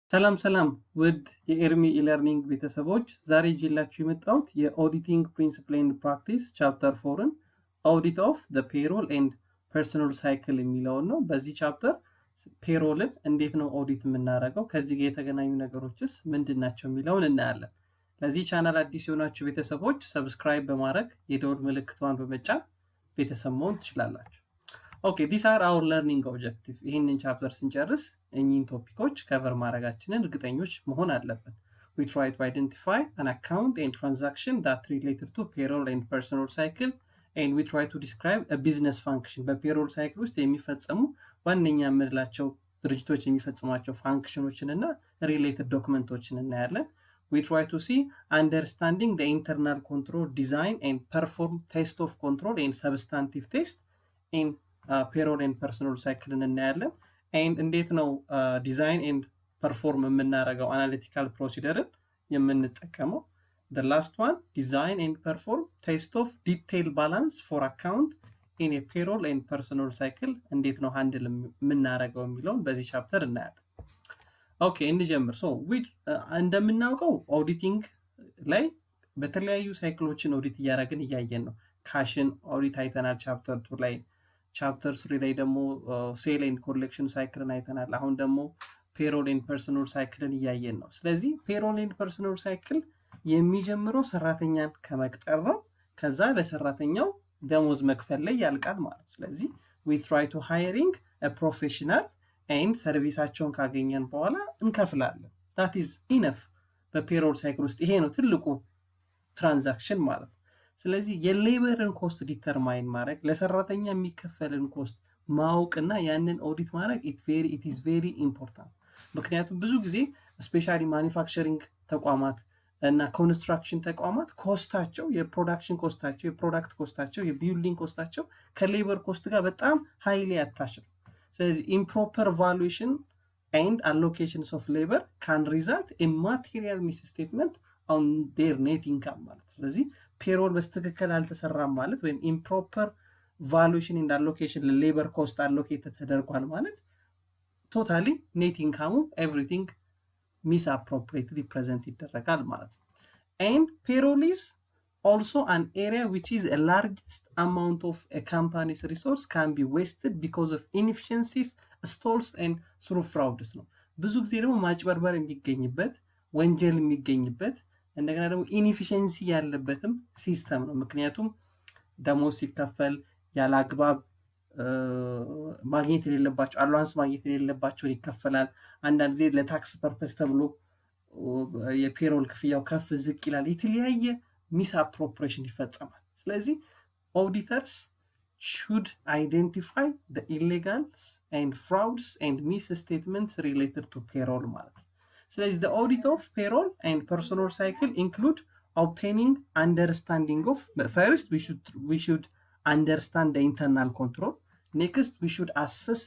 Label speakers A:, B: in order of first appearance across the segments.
A: ሰላም ውድ የኤርሚ E-learning ቤተሰቦች ዛሬ ይዤላችሁ የመጣሁት የኦዲቲንግ ፕሪንሲፕል ኤንድ ፕራክቲስ ቻፕተር 4ን ኦዲት ኦፍ ዘ ፔሮል ኤንድ ፐርሰናል ሳይክል የሚለውን ነው። በዚህ ቻፕተር ፔሮልን እንዴት ነው ኦዲት የምናደርገው፣ ከዚህ ጋር የተገናኙ ነገሮችስ ምንድናቸው የሚለውን እናያለን። ለዚህ ቻናል አዲስ የሆናችሁ ቤተሰቦች ሰብስክራይብ በማረግ የደወል ምልክቷን በመጫን ቤተሰብ መሆን ትችላላችሁ። Okay, these are our learning objective. ይህንን ቻፕተር ስንጨርስ እኚህን ቶፒኮች ከቨር ማድረጋችንን እርግጠኞች መሆን አለብን። We try to identify an account and transaction that related to payroll and personal cycle and we try to describe a business function. በፔሮል ሳይክል ውስጥ የሚፈጸሙ ዋነኛ የምንላቸው ድርጅቶች የሚፈጽሟቸው ፋንክሽኖችን እና ሪሌትድ ዶክመንቶችን እናያለን። We try to see understanding the internal control, design and perform test of control and substantive test in payroll and personal cycle እናያለን። and እንዴት ነው ዲዛይን and perform የምናደርገው አናሊቲካል ፕሮሲደርን የምንጠቀመው። the last one design and perform test of detail balance for account in a payroll and personal cycle እንዴት ነው ሃንድል የምናደርገው የሚለውን በዚህ ቻፕተር እናያለን። ኦኬ እንጀምር። ሶ እንደምናውቀው ኦዲቲንግ ላይ በተለያዩ ሳይክሎችን ኦዲት እያደረግን እያየን ነው። ካሽን ኦዲት አይተናል ቻፕተር 2 ላይ። ቻፕተር 3 ላይ ደግሞ ሴል ኤንድ ኮሌክሽን ሳይክልን አይተናል። አሁን ደግሞ ፔሮል ኤንድ ፐርሰናል ሳይክልን እያየን ነው። ስለዚህ ፔሮል ኤንድ ፐርሰናል ሳይክል የሚጀምረው ሰራተኛን ከመቅጠር ነው። ከዛ ለሰራተኛው ደሞዝ መክፈል ላይ ያልቃል ማለት ነው። ስለዚህ we try to hiring a professional and ሰርቪሳቸውን ካገኘን በኋላ እንከፍላለን። that is enough። በፔሮል ሳይክል ውስጥ ይሄ ነው ትልቁ ትራንዛክሽን ማለት ነው። ስለዚህ የሌበርን ኮስት ዲተርማይን ማድረግ፣ ለሰራተኛ የሚከፈልን ኮስት ማወቅና ያንን ኦዲት ማድረግ it is very important። ምክንያቱም ብዙ ጊዜ ስፔሻሊ ማኒፋክቸሪንግ ተቋማት እና ኮንስትራክሽን ተቋማት ኮስታቸው የፕሮዳክሽን ኮስታቸው፣ የፕሮዳክት ኮስታቸው፣ የቢልዲንግ ኮስታቸው ከሌበር ኮስት ጋር በጣም ሃይሊ አታች ነው። ስለዚህ improper valuation and allocations of labor can result in material misstatement on their net income ማለት። ስለዚህ ፔሮል በስትክክል አልተሰራም ማለት ወይም improper valuation and allocation ለሌበር ኮስት አሎኬት ተደርጓል ማለት ቶታሊ ኔት ኢንካሙ ኤቭሪቲንግ misappropriately present ይደረጋል ማለት ነው። and payroll is also an area which is a largest amount of a company's resource can be wasted because of inefficiencies, stalls and through frauds ነው። ብዙ ጊዜ ደግሞ ማጭበርበር የሚገኝበት፣ ወንጀል የሚገኝበት፣ እንደገና ደግሞ ኢንኤፊሽንሲ ያለበትም ሲስተም ነው። ምክንያቱም ደሞዝ ሲከፈል ያላግባብ ማግኘት የሌለባቸው አላዋንስ ማግኘት የሌለባቸው ይከፈላል። አንዳንድ ጊዜ ለታክስ ፐርፐስ ተብሎ የፔሮል ክፍያው ከፍ ዝቅ ይላል። የተለያየ ሚስ አፕሮፕሪዬሽን ይፈጸማል። ስለዚህ ኦዲተርስ should identify the illegals and frauds and misstatements related to payroll ማለት ነው። ስለዚህ the audit of payroll and personal cycle include obtaining understanding of, first we should understand the internal control, next we should assess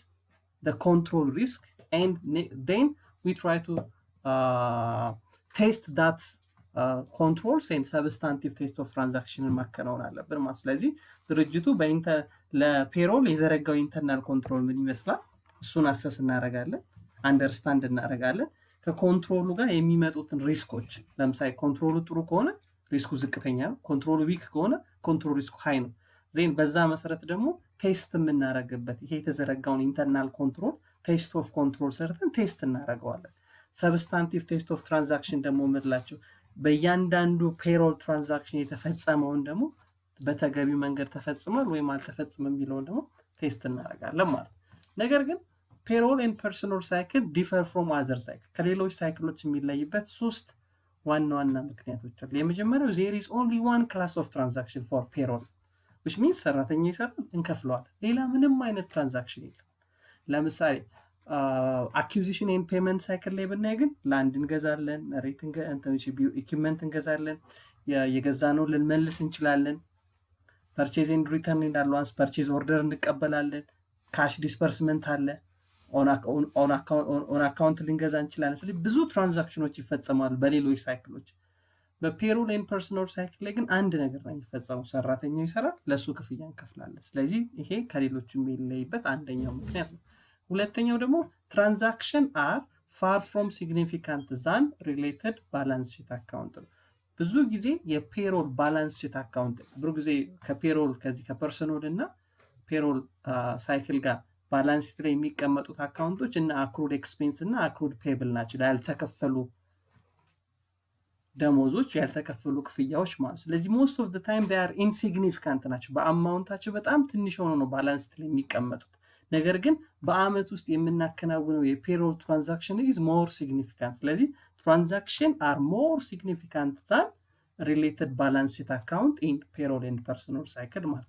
A: the control risk and then we try to test that controls and substantive test of transaction ማከናወን አለብን ማለት። ስለዚህ ድርጅቱ ለፔሮል የዘረጋው ኢንተርናል ኮንትሮል ምን ይመስላል እሱን አሰስ እናደርጋለን፣ አንደርስታንድ እናደርጋለን። ከኮንትሮሉ ጋር የሚመጡትን ሪስኮች፣ ለምሳሌ ኮንትሮሉ ጥሩ ከሆነ ሪስኩ ዝቅተኛ ነው፣ ኮንትሮሉ ዊክ ከሆነ ኮንትሮል ሪስኩ ሃይ ነው። ዜን በዛ መሰረት ደግሞ ቴስት የምናደርግበት ይሄ የተዘረጋውን ኢንተርናል ኮንትሮል ቴስት ኦፍ ኮንትሮል ሰርተን ቴስት እናደርገዋለን። ሰብስታንቲቭ ቴስት ኦፍ ትራንዛክሽን ደግሞ ምንላቸው በእያንዳንዱ ፔሮል ትራንዛክሽን የተፈጸመውን ደግሞ በተገቢው መንገድ ተፈጽሟል ወይም አልተፈጸመም የሚለውን ደግሞ ቴስት እናደርጋለን ማለት። ነገር ግን ፔሮል ኤንድ ፐርሰናል ሳይክል ዲፈር ፍሮም አዘር ሳይክል ከሌሎች ሳይክሎች የሚለይበት ሶስት ዋና ዋና ምክንያቶች አሉ። የመጀመሪያው there is only one class of transaction for payroll which means ሰራተኛ ይሰራል እንከፍለዋለን፣ ሌላ ምንም አይነት ትራንዛክሽን የለም። ለምሳሌ አኩዚሽን ኤንድ ፔመንት ሳይክል ላይ ብናይ ግን ላንድ እንገዛለን፣ መሬት ኢኩዊፕመንት እንገዛለን፣ የገዛነው ልንመልስ እንችላለን። ፐርቼዝ ኤንድ ሪተርን ኤንድ አድቫንስ ፐርቼዝ ኦርደር እንቀበላለን። ካሽ ዲስፐርስመንት አለ፣ ኦን አካውንት ልንገዛ እንችላለን። ስለዚህ ብዙ ትራንዛክሽኖች ይፈጸማሉ በሌሎች ሳይክሎች። በፔሮል ኤንድ ፐርሰናል ሳይክል ላይ ግን አንድ ነገር ነው የሚፈጸመው። ሰራተኛው ይሰራል፣ ለሱ ክፍያ እንከፍላለን። ስለዚህ ይሄ ከሌሎች የሚለይበት አንደኛው ምክንያት ነው። ሁለተኛው ደግሞ ትራንዛክሽን አር ፋር ፍሮም ሲግኒፊካንት ዛን ሪሌትድ ባላንስ ሺት አካውንት ነው። ብዙ ጊዜ የፔሮል ባላንስ ሺት አካውንት ብዙ ጊዜ ከፔሮል ከዚህ ከፐርሰናል እና ፔሮል ሳይክል ጋር ባላንስ ሺት ላይ የሚቀመጡት አካውንቶች እና አክሩድ ኤክስፔንስ እና አክሩድ ፔብል ናቸው። ያልተከፈሉ ደሞዞች፣ ያልተከፈሉ ክፍያዎች ማለት። ስለዚህ ሞስት ኦፍ ዘ ታይም they are insignificant ናቸው። በአማውንታቸው በጣም ትንሽ ሆኖ ነው ባላንስ ሺት ላይ የሚቀመጡት። ነገር ግን በአመት ውስጥ የምናከናውነው የፔሮል ትራንዛክሽን is more significant። ስለዚህ ትራንዛክሽን are more significant than related balance sheet account in payroll and personal cycle ማለት።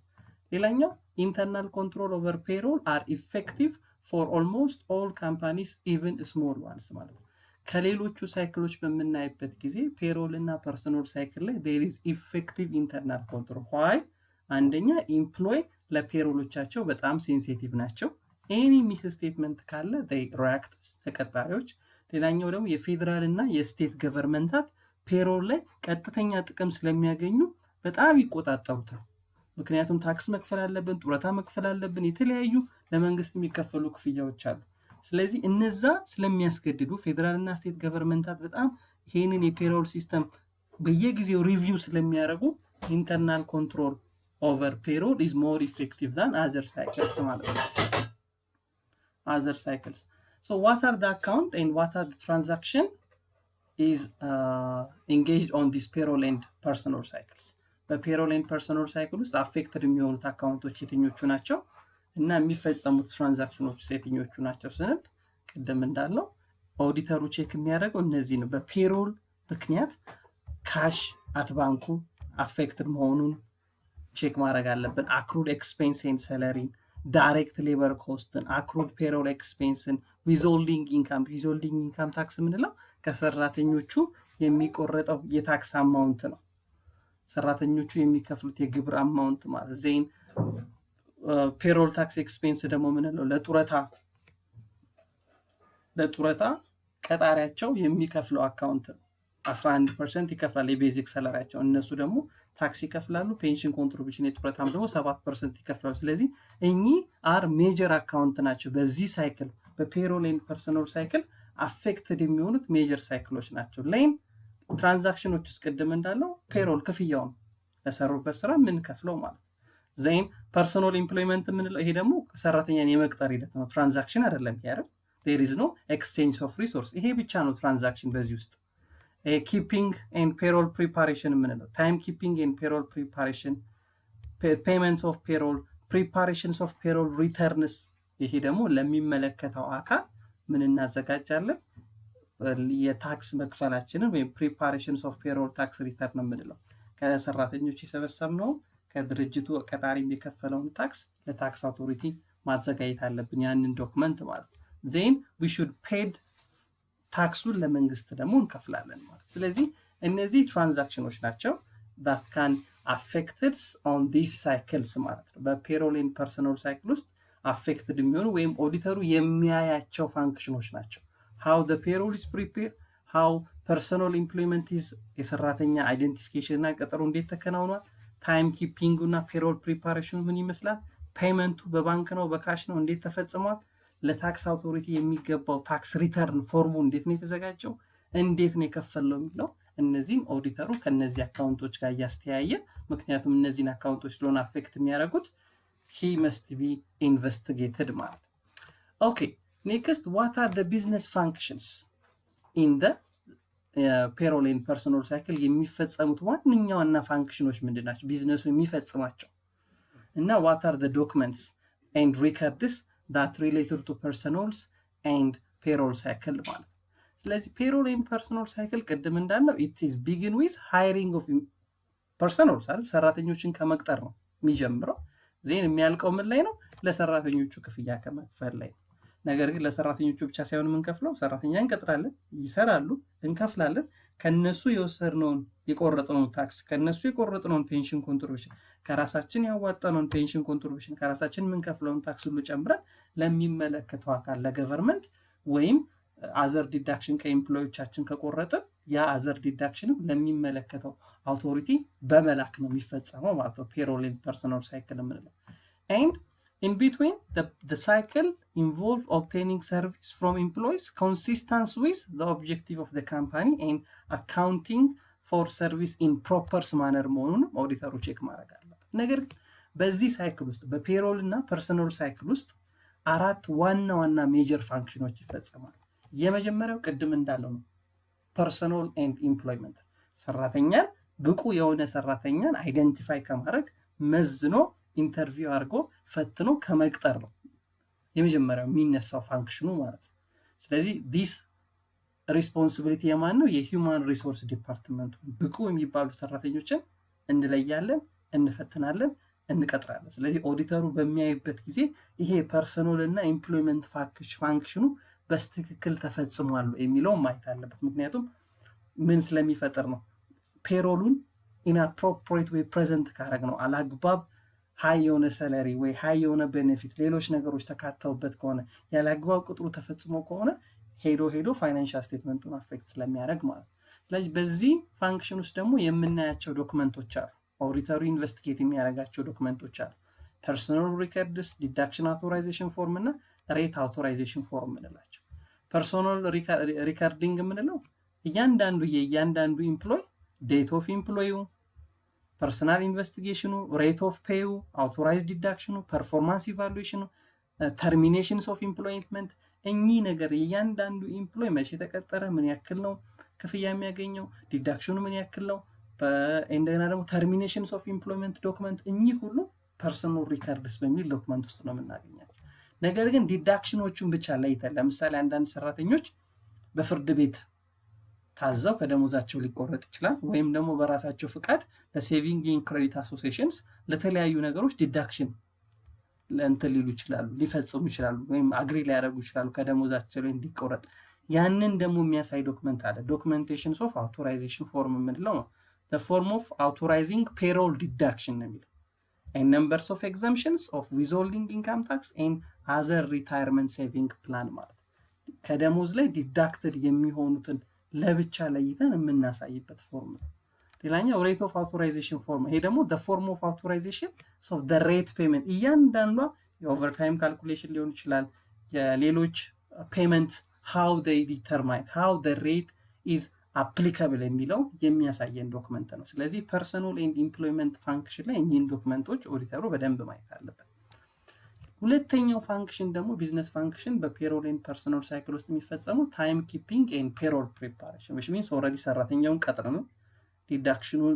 A: ሌላኛው internal control over payroll are effective for almost all companies even small ones ማለት ነው። ከሌሎቹ ሳይክሎች በምናይበት ጊዜ ፔሮል እና ፐርሰናል ሳይክል ላይ there is effective internal control why? አንደኛ ኢምፕሎይ ለፔሮሎቻቸው በጣም ሴንሲቲቭ ናቸው። ኤኒ ሚስ ስቴትመንት ካለ they react ተቀጣሪዎች። ሌላኛው ደግሞ የፌደራል እና የስቴት ገቨርንመንታት ፔሮል ላይ ቀጥተኛ ጥቅም ስለሚያገኙ በጣም ይቆጣጠሩታል። ምክንያቱም ታክስ መክፈል አለብን፣ ጡረታ መክፈል አለብን፣ የተለያዩ ለመንግስት የሚከፈሉ ክፍያዎች አሉ። ስለዚህ እነዛ ስለሚያስገድዱ ፌደራል እና ስቴት ገቨርንመንታት በጣም ይሄንን የፔሮል ሲስተም በየጊዜው ሪቪው ስለሚያደርጉ ኢንተርናል ኮንትሮል over payroll is more effective than other cycles ማለት ነው። other cycles. So what are the account and what are the transaction is engaged on this payroll and personal cycles? በፔሮል and personal cycle ውስጥ affected የሚሆኑት አካውንቶች የትኞቹ ናቸው እና የሚፈጸሙት ትራንዛክሽኖች የትኞቹ ናቸው ስንል ቅድም እንዳልነው ኦዲተሩ ቼክ የሚያደርገው እነዚህ ነው። በፔሮል ምክንያት ካሽ አት ባንኩ affected መሆኑን ቼክ ማድረግ አለብን። አክሩድ ኤክስፔንስ ኤንድ ሰለሪ፣ ዳይሬክት ሌበር ኮስትን፣ አክሩድ ፔሮል ኤክስፔንስን፣ ዊዝሆልዲንግ ኢንካም ታክስ የምንለው ከሰራተኞቹ የሚቆረጠው የታክስ አማውንት ነው። ሰራተኞቹ የሚከፍሉት የግብር አማውንት ማለት ዜን ፔሮል ታክስ ኤክስፔንስ ደግሞ ምንለው ለጡረታ ቀጣሪያቸው የሚከፍለው አካውንት ነው። 11% ይከፍላል የቤዚክ ሰላሪያቸው። እነሱ ደግሞ ታክስ ይከፍላሉ። ፔንሽን ኮንትሪቢዩሽን የጡረታም ደግሞ 7% ይከፍላሉ። ስለዚህ እኚህ አር ሜጀር አካውንት ናቸው። በዚህ ሳይክል በፔሮል ኤንድ ፐርሰናል ሳይክል አፌክትድ የሚሆኑት ሜጀር ሳይክሎች ናቸው። ላይም ትራንዛክሽኖች ውስጥ ቅድም እንዳለው ፔሮል ክፍያው ነው ለሰሩበት ስራ ምን ከፍለው ማለት ነው። ዜን ፐርሰናል ኤምፕሎይመንት የምንለው ይሄ ደግሞ ሰራተኛን የመቅጠር ሂደት ነው። ትራንዛክሽን አይደለም ይሄ አይደል። there is no exchange of resource። ይሄ ብቻ ነው ትራንዛክሽን በዚህ ውስጥ። ኪፒንግ ኤንድ ፔሮል ፕሪፓሬሽን የምንለው ታይም ኪፒንግ ኤንድ ፔሮል ፕሪፓሬሽን፣ ፔመንትስ ኦፍ ፔሮል፣ ፕሪፓሬሽንስ ኦፍ ፔሮል ሪተርንስ። ይሄ ደግሞ ለሚመለከተው አካል ምን እናዘጋጃለን? የታክስ መክፈላችንን ወይም ፕሪፓሬሽንስ ኦፍ ፔሮል ታክስ ሪተርን የምንለው ከሰራተኞች የሰበሰብነው ከድርጅቱ ቀጣሪ የከፈለውን ታክስ ለታክስ አውቶሪቲ ማዘጋጀት አለብን፣ ያንን ዶክመንት ማለት ነው። ዜን ዊ ሹድ ፔድ ታክሱን ለመንግስት ደግሞ እንከፍላለን ማለት። ስለዚህ እነዚህ ትራንዛክሽኖች ናቸው that can affected on these cycles ማለት ነው። በፔሮል ኤንድ ፐርሰናል ሳይክል ውስጥ አፌክትድ የሚሆኑ ወይም ኦዲተሩ የሚያያቸው ፋንክሽኖች ናቸው። how the payroll is prepared, how personal employment is የሰራተኛ አይደንቲፊኬሽን እና ቀጠሮ እንዴት ተከናውኗል፣ ታይም ኪፒንግ እና ፔሮል ፕሪፓሬሽኑ ምን ይመስላል፣ ፔመንቱ በባንክ ነው በካሽ ነው እንዴት ተፈጽሟል፣ ለታክስ አውቶሪቲ የሚገባው ታክስ ሪተርን ፎርሙ እንዴት ነው የተዘጋጀው፣ እንዴት ነው የከፈለው የሚለው እነዚህን ኦዲተሩ ከነዚህ አካውንቶች ጋር እያስተያየ፣ ምክንያቱም እነዚህን አካውንቶች ስለሆነ አፌክት የሚያደርጉት he must be investigated ማለት ነው። ኦኬ next, what are the business functions in the payroll and personal cycle? የሚፈጸሙት ዋነኛ ዋና ፋንክሽኖች ምንድናቸው ቢዝነሱ የሚፈጽማቸው እና what are the documents and records that related to personals and payroll cycle ማለት። ስለዚህ payroll and personal cycle ቅድም እንዳለው it is begin with hiring of personals አይደል፣ ሰራተኞችን ከመቅጠር ነው የሚጀምረው። ዜን የሚያልቀው ምን ላይ ነው? ለሰራተኞቹ ክፍያ ከመክፈል ላይ ነው። ነገር ግን ለሰራተኞቹ ብቻ ሳይሆን የምንከፍለው ሰራተኛ እንቀጥራለን፣ ይሰራሉ፣ እንከፍላለን። ከነሱ የወሰድነውን የቆረጥነውን ታክስ፣ ከነሱ የቆረጥነውን ፔንሽን ኮንትሪቢዩሽን፣ ከራሳችን ያዋጣነውን ፔንሽን ኮንትሪቢዩሽን፣ ከራሳችን የምንከፍለውን ታክስ ሁሉ ጨምረን ለሚመለከተው አካል ለገቨርንመንት ወይም አዘር ዲዳክሽን ከኤምፕሎዮቻችን ከቆረጥን ያ አዘር ዲዳክሽንም ለሚመለከተው አውቶሪቲ በመላክ ነው የሚፈጸመው ማለት ነው ፔሮል ኤንድ ፐርሰናል ሳይክል የምንለው። and in between the cycle involve obtaining service from employees consistent with the objective of the company and accounting for service in proper manner መሆኑን ኦዲተሩ ቼክ ማድረግ አለበት። ነገር ግን በዚህ ሳይክል ውስጥ በፔሮል እና ፐርሰናል ሳይክል ውስጥ አራት ዋና ዋና ሜጀር ፋንክሽኖች ይፈጸማሉ። የመጀመሪያው ቅድም እንዳለው ነው ፐርሰናል ኤንድ ኢምፕሎይመንት፣ ሰራተኛን ብቁ የሆነ ሰራተኛን አይደንቲፋይ ከማድረግ መዝኖ ኢንተርቪው አድርጎ ፈትኖ ከመቅጠር ነው የመጀመሪያው የሚነሳው ፋንክሽኑ ማለት ነው። ስለዚህ ዲስ ሪስፖንሲቢሊቲ የማን ነው? የሂውማን ሪሶርስ ዲፓርትመንቱ። ብቁ የሚባሉ ሰራተኞችን እንለያለን፣ እንፈትናለን፣ እንቀጥራለን። ስለዚህ ኦዲተሩ በሚያይበት ጊዜ ይሄ ፐርሰናል እና ኢምፕሎይመንት ፋንክሽኑ በስትክክል ተፈጽሟል የሚለው ማየት አለበት። ምክንያቱም ምን ስለሚፈጥር ነው? ፔሮሉን ኢንአፕሮፕሪየት ወይ ፕሬዘንት ካረግ ነው አላግባብ ሃይ የሆነ ሰለሪ ወይ ሃይ የሆነ ቤኔፊት ሌሎች ነገሮች ተካተውበት ከሆነ ያላግባብ ቁጥሩ ተፈጽሞ ከሆነ ሄዶ ፋይናንሻል ስቴትመንቱን አፌክት ስለሚያደርግ ማለት ነው። ስለዚህ በዚህ ፋንክሽን ውስጥ ደግሞ የምናያቸው ዶክመንቶች አሉ። ኦዲተሩ ኢንቨስቲጌት የሚያደርጋቸው ዶክመንቶች አሉ። ፐርሰናል ሪከርድስ፣ ዲዳክሽን አውቶራይዜሽን ፎርም እና ሬት አውቶራይዜሽን ፎርም የምንላቸው። ፐርሰናል ሪከርዲንግ የምንለው እያንዳንዱ ኢምፕሎይ ዴት ኦፍ ኢምፕሎዩ፣ ፐርሰናል ኢንቨስቲጌሽኑ፣ ሬት ኦፍ ፔዩ፣ አውቶራይዝድ ዲዳክሽኑ፣ ፐርፎርማንስ ኢቫሉዌሽኑ፣ ተርሚኔሽንስ ኦፍ ኢምፕሎይመንት፣ እኚህ ነገር እያንዳንዱ ኢምፕሎይ መቼ ተቀጠረ፣ ምን ያክል ነው ክፍያ የሚያገኘው፣ ዲዳክሽኑ ምን ያክል ነው፣ እንደገና ደግሞ ተርሚኔሽንስ ኦፍ ኢምፕሎይመንት ዶክመንት፣ እኚህ ሁሉ ፐርሰናል ሪከርድስ በሚል ዶክመንት ውስጥ ነው የምናገኛቸው። ነገር ግን ዲዳክሽኖቹን ብቻ ለይተን ለምሳሌ አንዳንድ ሰራተኞች በፍርድ ቤት ታዘው ከደሞዛቸው ሊቆረጥ ይችላል፣ ወይም ደግሞ በራሳቸው ፍቃድ ለሴቪንግ ኢን ክሬዲት አሶሲዬሽንስ ለተለያዩ ነገሮች ዲዳክሽን ለእንትን ሊሉ ይችላሉ፣ ሊፈጽሙ ይችላሉ፣ ወይም አግሪ ሊያደርጉ ይችላሉ ከደሞዛቸው ላይ እንዲቆረጥ። ያንን ደግሞ የሚያሳይ ዶክመንት አለ። ዶክመንቴሽንስ ኦፍ አውቶራይዜሽን ፎርም የምንለው ነው። the form of authorizing payroll deduction ነው የሚለው and numbers of exemptions of withholding income tax and other retirement saving plan ማለት ከደሞዝ ላይ ዲዳክትድ የሚሆኑትን ለብቻ ለይተን የምናሳይበት ፎርም ነው። ሌላኛው ሬት ኦፍ አውቶራይዜሽን ፎርም፣ ይሄ ደግሞ the form of authorization of the rate payment፣ እያንዳንዷ የኦቨርታይም ካልኩሌሽን ሊሆን ይችላል፣ የሌሎች ፔመንት how they determine how the rate is applicable የሚለው የሚያሳየን ዶክመንት ነው። ስለዚህ ፐርሰናል ኤንድ ኢምፕሎይመንት ፋንክሽን ላይ እኚህን ዶክመንቶች ኦዲተሩ በደንብ ማየት አለበት። ሁለተኛው ፋንክሽን ደግሞ ቢዝነስ ፋንክሽን በፔሮል ኤንድ ፐርሰናል ሳይክል ውስጥ የሚፈጸመው ታይም ኪፒንግ ኤንድ ፔሮል ፕሪፓሬሽን which means ኦልሬዲ ሰራተኛውን ቀጥረ ነው ዲዳክሽኑን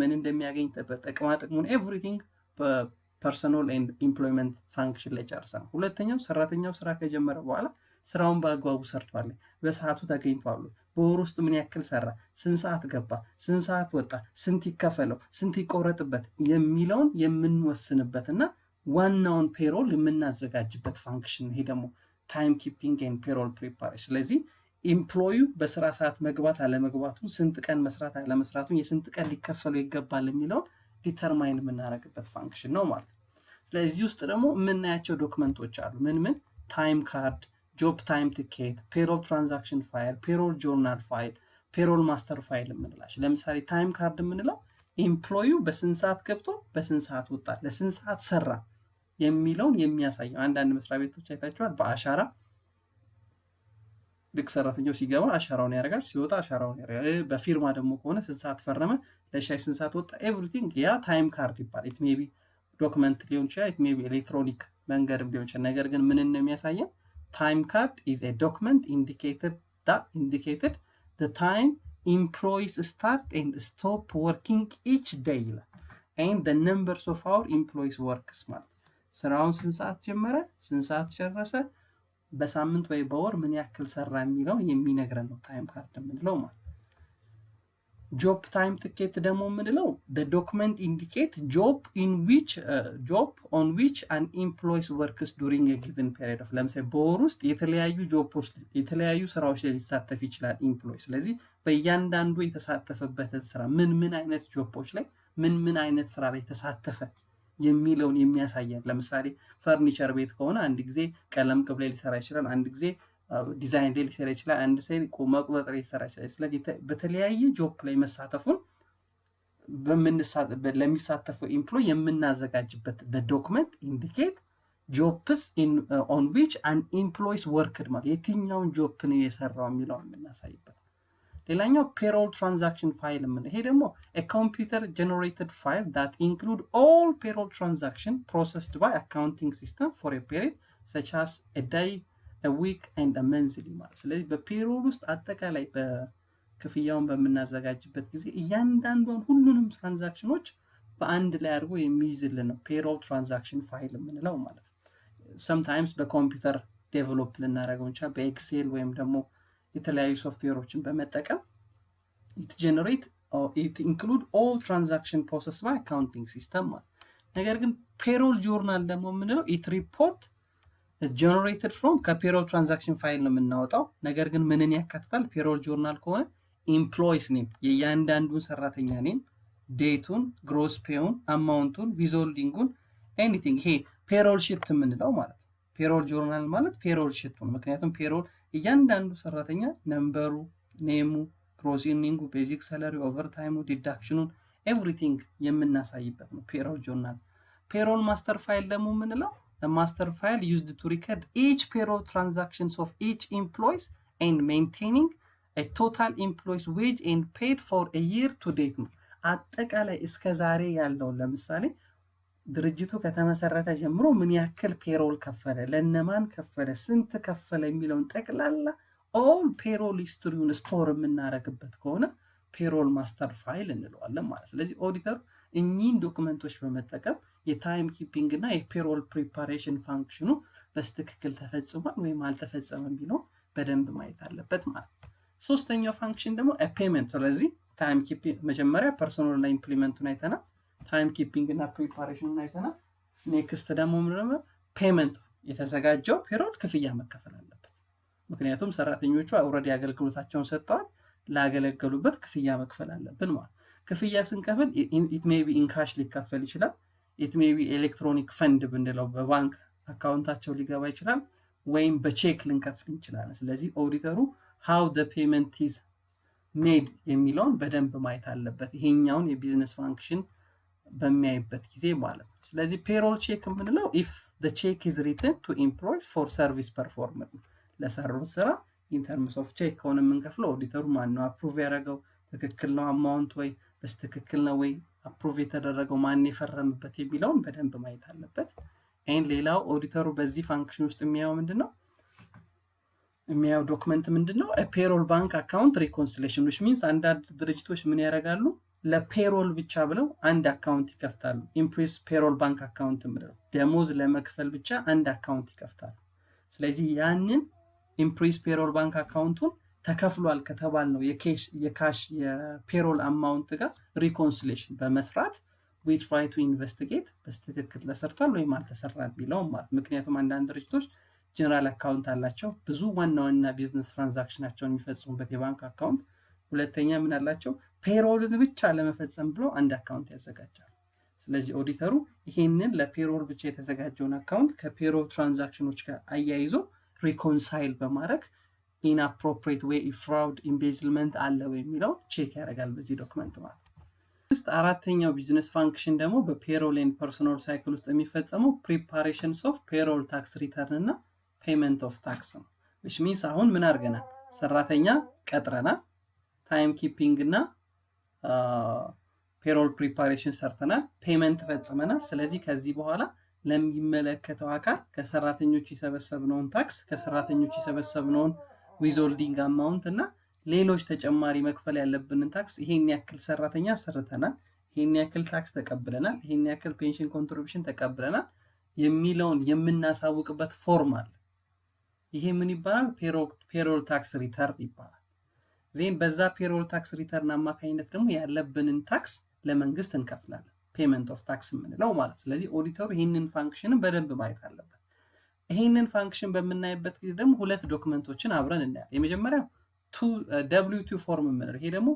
A: ምን እንደሚያገኝ ጥቅማ ጥቅሙን ኤቭሪቲንግ በፐርሰናል ኤንድ ኢምፕሎይመንት ፋንክሽን ላይ ጨርሰን፣ ሁለተኛው ሰራተኛው ስራ ከጀመረ በኋላ ስራውን በአግባቡ ሰርቷል፣ በሰዓቱ ተገኝቷል፣ በወር ውስጥ ምን ያክል ሰራ፣ ስንት ሰዓት ገባ፣ ስንት ሰዓት ወጣ፣ ስንት ይከፈለው፣ ስንት ይቆረጥበት የሚለውን የምንወስንበትና ዋናውን ፔሮል የምናዘጋጅበት ፋንክሽን። ይሄ ደግሞ ታይም ኪፒንግ ኤንድ ፔሮል ፕሪፓሬሽን። ስለዚህ ኢምፕሎዩ በስራ ሰዓት መግባት አለመግባቱን፣ ስንት ቀን መስራት አለመስራቱን፣ የስንት ቀን ሊከፈለው ይገባል የሚለውን ዲተርማይን የምናደርግበት ፋንክሽን ነው ማለት ነው። ስለዚህ ውስጥ ደግሞ የምናያቸው ዶክመንቶች አሉ። ምን ታይም ካርድ፣ ጆብ ታይም ቲኬት፣ ፔሮል ትራንዛክሽን ፋይል፣ ፔሮል ጆርናል ፋይል፣ ፔሮል ማስተር ፋይል የምንላቸው። ለምሳሌ ታይም ካርድ የምንለው ኢምፕሎዩ በስንት ሰዓት ገብቶ በስንት ሰዓት ወጣ፣ ለስንት ሰዓት ሰራ የሚለውን የሚያሳየው። አንዳንድ መስሪያ ቤቶች አይታችኋል፣ በአሻራ ልክ ሰራተኛው ሲገባ አሻራውን ያደርጋል፣ ሲወጣ አሻራውን ያደርጋል። በፊርማ ደግሞ ከሆነ ስንት ሰዓት ፈረመ፣ ለሻይ ስንት ሰዓት ወጣ፣ ኤቭሪቲንግ ያ ታይም ካርድ ይባላል። ኢት ሜይ ቢ ዶክመንት ሊሆን ይችላል፣ ኢት ሜይ ቢ ኤሌክትሮኒክ መንገድም ሊሆን ይችላል። ነገር ግን ምን ነው የሚያሳየው? ታይም ካርድ is a document indicated the time employees start and stop working each day and the numbers of our employees works ማለት ስራውን ስንት ሰዓት ጀመረ፣ ስንት ሰዓት ጨረሰ፣ በሳምንት ወይ በወር ምን ያክል ሰራ የሚለውን የሚነግረን ነው ታይም ካርድ የምንለው ማለት። ጆብ ታይም ቲኬት ደግሞ የምንለው the document indicate job on which an employee works during a given period of ለምሳሌ በወር ውስጥ የተለያዩ ስራዎች ላይ ሊሳተፍ ይችላል ኢምፕሎይ። ስለዚህ በእያንዳንዱ የተሳተፈበትን ስራ ምን አይነት ጆቦች ላይ ምን አይነት ስራ ላይ ተሳተፈ የሚለውን የሚያሳየን። ለምሳሌ ፈርኒቸር ቤት ከሆነ አንድ ጊዜ ቀለም ቅብ ላይ ሊሰራ ይችላል፣ አንድ ጊዜ ዲዛይን ላይ ሊሰራ ይችላል አንድ ሰው መቁጠር ሊሰራ ይችላል ስለዚህ በተለያየ ጆብ ላይ መሳተፉን ለሚሳተፈው ኤምፕሎይ የምናዘጋጅበት the document indicate jobs on which an employees worked ማለት የትኛውን ጆብ ነው የሰራው የሚለው የምናሳይበት ሌላኛው payroll transaction file ምን ይሄ ደግሞ a computer generated file that include all payroll transaction processed by accounting system for a period such as a day a week and a monthly ማለት ስለዚህ በፔሮል ውስጥ አጠቃላይ በክፍያውን በመናዘጋጅበት ጊዜ እያንዳንዱን ሁሉንም ትራንዛክሽኖች በአንድ ላይ አድርጎ የሚይዝልን ነው payroll transaction file የምንለው ማለት ነው sometimes በኮምፒውተር ዴቨሎፕ ልናደርገው እንችላለን በኤክሴል ወይም ደግሞ የተለያዩ ሶፍትዌሮችን በመጠቀም it include all transaction processed by accounting system ማለት ነገር ግን payroll journal ደግሞ የምንለው it report generated from ከፔሮል ትራንዛክሽን ፋይል ነው የምናወጣው ነገር ግን ምንን ያካትታል ፔሮል ጆርናል ከሆነ ኤምፕሎይስ ኔም የእያንዳንዱን ሰራተኛ ኔም ዴቱን ግሮስ ፔውን አማውንቱን ዊዝሆልዲንጉን ኤኒቲንግ ይሄ ፔሮል ሺት የምንለው ማለት ነው ፔሮል ጆርናል ማለት ፔሮል ሺት ነው ምክንያቱም ፔሮል እያንዳንዱ ሰራተኛ ነምበሩ ኔሙ ግሮስ ኢርኒንጉ ቤዚክ ሳላሪ ኦቨርታይሙ ዲዳክሽኑን ኤቭሪቲንግ የምናሳይበት ነው ፔሮል ጆርናል ፔሮል ማስተር ፋይል ደግሞ የምንለው a master file used to record each payroll transactions of each employees and maintaining a total employees wage and paid for a year to date ነው አጠቃላይ እስከ ዛሬ ያለው ለምሳሌ ድርጅቱ ከተመሰረተ ጀምሮ ምን ያክል ፔሮል ከፈለ ለነማን ከፈለ ስንት ከፈለ የሚለውን ጠቅላላ all payroll historyውን ስቶር የምናደርግበት ከሆነ ፔሮል ማስተር ፋይል እንለዋለን ማለት ስለዚህ ኦዲተር እኚህን ዶክመንቶች በመጠቀም የታይም ኪፒንግ እና የፔሮል ፕሪፓሬሽን ፋንክሽኑ በስትክክል ተፈጽሟል ወይም አልተፈጸመም ቢለው በደንብ ማየት አለበት ማለት ነው ሶስተኛው ፋንክሽን ደግሞ ፔመንት ስለዚህ ታይም ኪፒንግ መጀመሪያ ፐርሰናል ላይ ኢምፕሊመንቱን አይተናል ታይም ኪፒንግ እና ፕሪፓሬሽኑን አይተናል ኔክስት ደግሞ ምንድነው ፔመንት የተዘጋጀው ፔሮል ክፍያ መከፈል አለበት ምክንያቱም ሰራተኞቹ ኦልሬዲ አገልግሎታቸውን ሰጥተዋል ላገለገሉበት ክፍያ መክፈል አለብን ማለት ክፍያ ስንከፍል it may be in cash ሊከፈል ይችላል it may be electronic fund ብንለው በባንክ አካውንታቸው ሊገባ ይችላል ወይም በቼክ ልንከፍል እንችላለን ስለዚህ ኦዲተሩ how the payment is made የሚለውን በደንብ ማየት አለበት ይሄኛውን የቢዝነስ ፋንክሽን በሚያይበት ጊዜ ማለት ነው ስለዚህ ፔሮል ቼክ የምንለው if the check is written to employees for service performed ለሰሩት ስራ in terms of check ከሆነ የምንከፍለው ኦዲተሩ ማን ነው አፕሩቭ ያደረገው ትክክል ነው አማውንት ወይ በስትክክል ነው ወይ አፕሩቭ የተደረገው ማን የፈረመበት የሚለውን በደንብ ማየት አለበት ኤን ሌላው ኦዲተሩ በዚህ ፋንክሽን ውስጥ የሚያየው ምንድነው የሚያየው ዶክመንት ምንድነው ፔሮል ባንክ አካውንት ሪኮንሲሌሽን which means አንዳንድ ድርጅቶች ምን ያደርጋሉ ለፔሮል ብቻ ብለው አንድ አካውንት ይከፍታሉ ኢምፕሬስ ፔሮል ባንክ አካውንት ምንድነው ደሞዝ ለመክፈል ብቻ አንድ አካውንት ይከፍታሉ ስለዚህ ያንን ኢምፕሬስ ፔሮል ባንክ አካውንቱን ተከፍሏል ከተባል ነው የካሽ የፔሮል አማውንት ጋር ሪኮንሲሌሽን በመስራት we try to investigate በስትክክል ተሰርቷል ወይ አልተሰራም ቢለው ማለት ምክንያቱም አንዳንድ ድርጅቶች ጀነራል አካውንት አላቸው ብዙ ዋና ቢዝነስ ትራንዛክሽናቸውን የሚፈጽሙበት የባንክ አካውንት ሁለተኛ ምን አላቸው ፔሮልን ብቻ ለመፈጸም ብለው አንድ አካውንት ያዘጋጃሉ ስለዚህ ኦዲተሩ ይሄንን ለፔሮል ብቻ የተዘጋጀውን አካውንት ከፔሮል ትራንዛክሽኖች ጋር አያይዞ ሪኮንሳይል በማድረግ inappropriate way fraud embezzlement አለ ወይ የሚለው ቼክ ያደርጋል በዚህ ዶክመንት ማለት አራተኛው ቢዝነስ ፋንክሽን ደግሞ በፔሮል ኤንድ ፐርሰናል ሳይክል ውስጥ የሚፈጸመው ፕሪፓሬሽንስ ኦፍ ፔሮል ታክስ ሪተርን እና ፔመንት ኦፍ ታክስ ነው which means አሁን ምን አድርገናል ሰራተኛ ቀጥረናል ታይም ኪፒንግ እና ፔሮል ፕሪፓሬሽን ሰርተናል ፔመንት ፈጽመናል ስለዚህ ከዚህ በኋላ ለሚመለከተው አካል ከሰራተኞች የሰበሰብነውን ታክስ ከሰራተኞች የሰበሰብነውን ዊዝሆልዲንግ አማውንት እና ሌሎች ተጨማሪ መክፈል ያለብንን ታክስ ይሄን ያክል ሰራተኛ ሰርተናል ይሄን ያክል ታክስ ተቀብለናል ይሄን ያክል ፔንሽን ኮንትሪቢዩሽን ተቀብለናል የሚለውን የምናሳውቅበት ፎርም አለ ይሄ ምን ይባላል ፔሮል ታክስ ሪተርን ይባላል ዜን በዛ ፔሮል ታክስ ሪተርን አማካኝነት ደግሞ ያለብንን ታክስ ለመንግስት እንከፍላለን ፔመንት ኦፍ ታክስ የምንለው ማለት ስለዚህ ኦዲተሩ ይሄንን ፋንክሽንን በደንብ ማየት አለበት ይሄንን ፋንክሽን በመናይበት ጊዜ ደግሞ ሁለት ዶክመንቶችን አብረን እናያለን የመጀመሪያው W2 ፎርም የምንለው ይሄ ደግሞ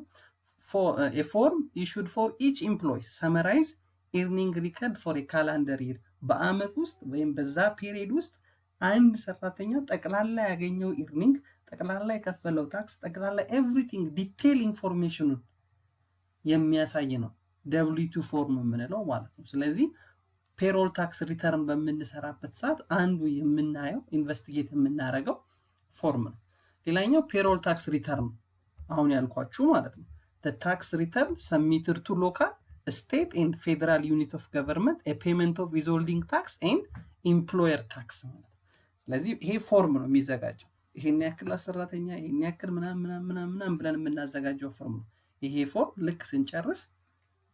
A: a form issued for each employee summarize earning record for a calendar year በአመት ውስጥ ወይም በዛ ፔሪድ ውስጥ አንድ ሰራተኛ ጠቅላላ ያገኘው ኢርኒንግ፣ ጠቅላላ የከፈለው ታክስ፣ ጠቅላላ ኤቭሪቲንግ ዲቴይል ኢንፎርሜሽኑን የሚያሳይ ነው W2 ፎርም የምንለው ማለት ነው። ስለዚህ ፔሮል ታክስ ሪተርን በምንሰራበት ሰዓት አንዱ የምናየው ኢንቨስቲጌት የምናደርገው ፎርም ነው። ሌላኛው ፔሮል ታክስ ሪተርን አሁን ያልኳችሁ ማለት ነው። the tax return submitted to local, state and federal unit of government, a payment of withholding tax and employer tax ማለት ነው። ስለዚህ ይሄ ፎርም ነው የሚዘጋጀው። ይሄን ያክል ሰራተኛ ይሄን ያክል ምናምን ብለን የምናዘጋጀው ፎርም ነው። ይሄ ፎርም ልክ ስንጨርስ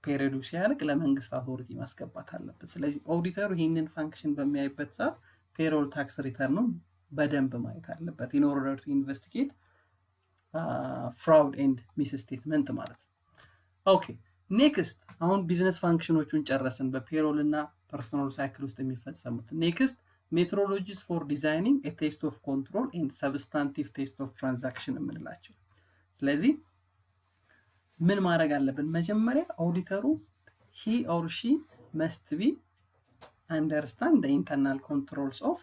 A: ፔሪዮዱ ሲያልቅ ለመንግስት አውቶሪቲ ማስገባት አለበት። ስለዚህ ኦዲተሩ ይሄንን ፋንክሽን በሚያይበት ሰዓት ፔሮል ታክስ ሪተርኑ በደንብ ማየት አለበት in order to investigate fraud and misstatement ማለት ነው። ኦኬ ኔክስት አሁን ቢዝነስ ፋንክሽኖቹን ጨረስን በፔሮል እና ፐርሰናል ሳይክል ውስጥ የሚፈጸሙት። ኔክስት ሜትሮሎጂስ ፎር ዲዛይኒንግ ኤ ቴስት ኦፍ ኮንትሮል ኤንድ ሰብስታንቲቭ ቴስት ኦፍ ትራንዛክሽን የምንላቸው። ስለዚህ ምን ማድረግ አለብን? መጀመሪያ ኦዲተሩ he or she must be understand the internal controls of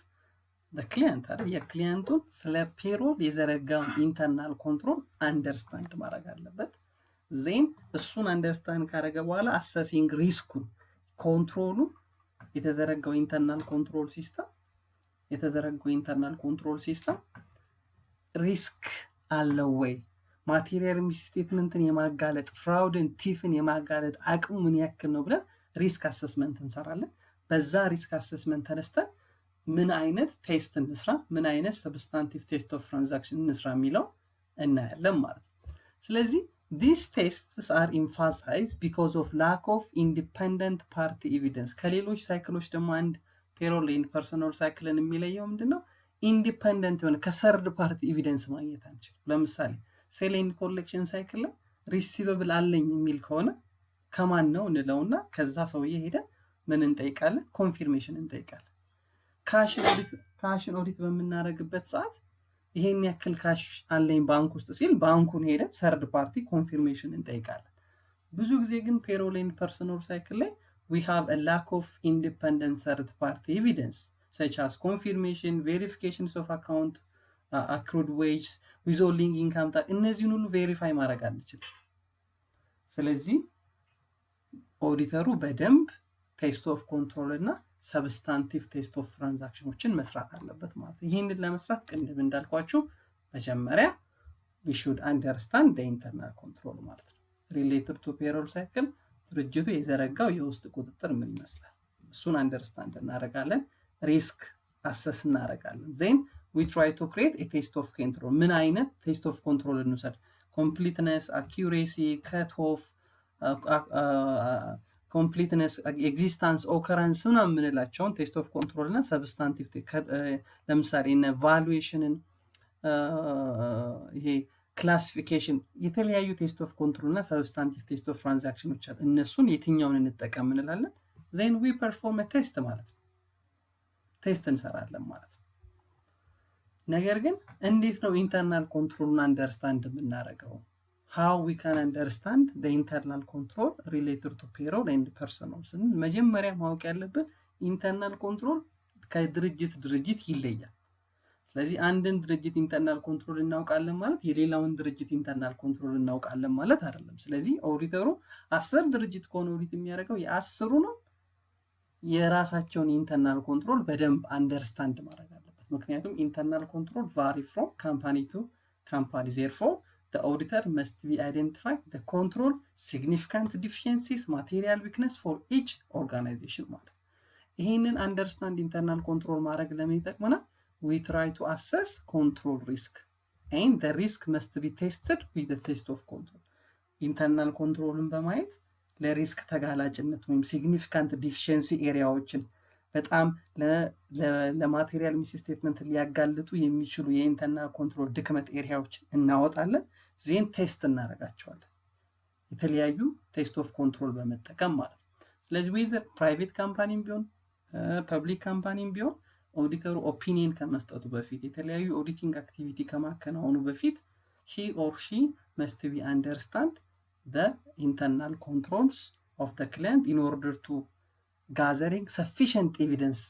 A: the client አይደል? የክሊያንቱን ስለ ፔሮል የዘረጋውን ኢንተርናል ኮንትሮል አንደርስታንድ ማድረግ አለበት። ዜን እሱን አንደርስታንድ ካደረገ በኋላ አሰሲንግ ሪስኩን ኮንትሮሉ የተዘረጋው ኢንተርናል ኮንትሮል ሲስተም ሪስክ አለው ወይ፣ ማቴሪያል ሚስስቴትመንትን የማጋለጥ ፍራውድን ቲፍን የማጋለጥ አቅሙ ምን ያክል ነው ብለን ሪስክ አሰስመንት እንሰራለን። በዛ ሪስክ አሰስመንት ተነስተን ምን አይነት ቴስት እንስራ፣ ምን አይነት ሰብስታንቲቭ ቴስት ኦፍ ትራንዛክሽን እንስራ የሚለው እናያለን ማለት ነው። ስለዚህ these tests are emphasized because of lack of independent party evidence። ከሌሎች ሳይክሎች ደግሞ አንድ ፔሮል ኤንድ ፐርሰናል ሳይክልን የሚለየው ምንድነው? ኢንዲፔንደንት የሆነ ከሰርድ ፓርቲ ኤቪደንስ ማግኘት አንችልም። ለምሳሌ ሴል ኤንድ ኮሌክሽን ሳይክል ላይ ሪሲቨብል አለኝ የሚል ከሆነ ከማን ነው እንለውና ከዛ ሰውዬ ሄደን ምን እንጠይቃለን? ኮንፊርሜሽን እንጠይቃለን። ካሽን ኦዲት በምናደርግበት ሰዓት ይሄን ያክል ካሽ አለኝ ባንክ ውስጥ ሲል ባንኩን ሄደን ሰርድ ፓርቲ ኮንፊርሜሽን እንጠይቃለን። ብዙ ጊዜ ግን ፔሮል ኤንድ ፐርሰናል ሳይክል ላይ we have a lack of independent third party evidence such as confirmation, verifications of account, accrued wages, withholding income tax እነዚህን ሁሉ ቬሪፋይ ማድረግ አንችልም። ስለዚህ ኦዲተሩ በደንብ ቴስት ኦፍ ኮንትሮል እና ሰብስታንቲቭ ቴስት ኦፍ ትራንዛክሽኖችን መስራት አለበት ማለት ነው። ይህንን ለመስራት ቅድም እንዳልኳችሁ መጀመሪያ we should understand the internal control ማለት ነው። related to payroll cycle ድርጅቱ የዘረጋው የውስጥ ቁጥጥር ምን ይመስላል እሱን አንደርስታንድ እናደርጋለን። ሪስክ አሰስ እናደርጋለን። ዜን we try to create a taste of control። ምን አይነት ቴስት ኦፍ ኮንትሮል እንውሰድ? completeness, accuracy, cut off, completeness, existence, occurrence ምናምን የምንላቸውን ቴስት ኦፍ ኮንትሮል እና ሰብስታንቲቭ ለምሳሌ እነ ቫሉዌሽንን ይሄ ክላሲፊኬሽን የተለያዩ ቴስት ኦፍ ኮንትሮል እና ሰብስታንቲቭ ቴስት ኦፍ ትራንዛክሽኖች አሉ። እነሱን የትኛውን እንጠቀም እንላለን? ዜን ዊ ፐርፎርም ቴስት ማለት ነው። ቴስት እንሰራለን ማለት ነው። ነገር ግን እንዴት ነው ኢንተርናል ኮንትሮልን አንደርስታንድ የምናደርገው? how we can understand the internal control related to payroll and personnel ስንል መጀመሪያ ማወቅ ያለብን ኢንተርናል ኮንትሮል ከድርጅት ይለያል። ስለዚህ አንድን ድርጅት ኢንተርናል ኮንትሮል እናውቃለን ማለት የሌላውን ድርጅት ኢንተርናል ኮንትሮል እናውቃለን ማለት አይደለም። ስለዚህ ኦዲተሩ 10 ድርጅት ከሆነ ኦዲት የሚያደርገው የ10ሩ ነው የራሳቸውን ኢንተርናል ኮንትሮል በደንብ አንደርስታንድ ማድረግ አለበት። ምክንያቱም ኢንተርናል ኮንትሮል ቫሪ ፍሮም ካምፓኒ ቱ ካምፓኒ therefore the auditor must be identified the control significant deficiencies material weakness for each organization ማለት ይሄንን አንደርስታንድ ኢንተርናል ኮንትሮል ማድረግ ለምን ይጠቅመናል? we try to assess control risk and the risk must be tested with the test of control። ኢንተርናል ኮንትሮልን በማየት ለሪስክ ተጋላጭነት ወይም ሲግኒፊካንት ዲፊሽንሲ ኤሪያዎችን በጣም ለማቴሪያል ሚስስቴትመንት ሊያጋልጡ የሚችሉ የኢንተርናል ኮንትሮል ድክመት ኤሪያዎችን እናወጣለን። ዜን ቴስት እናደርጋቸዋለን የተለያዩ ቴስት ኦፍ ኮንትሮል በመጠቀም ማለት ነው። ስለዚህ ዌዘር ፕራይቬት ካምፓኒም ቢሆን ፐብሊክ ካምፓኒም ቢሆን ኦዲተሩ ኦፒኒየን ከመስጠቱ በፊት የተለያዩ ኦዲቲንግ አክቲቪቲ ከማከናወኑ በፊት he or she must be understand the internal controls of the client in order to gathering sufficient evidence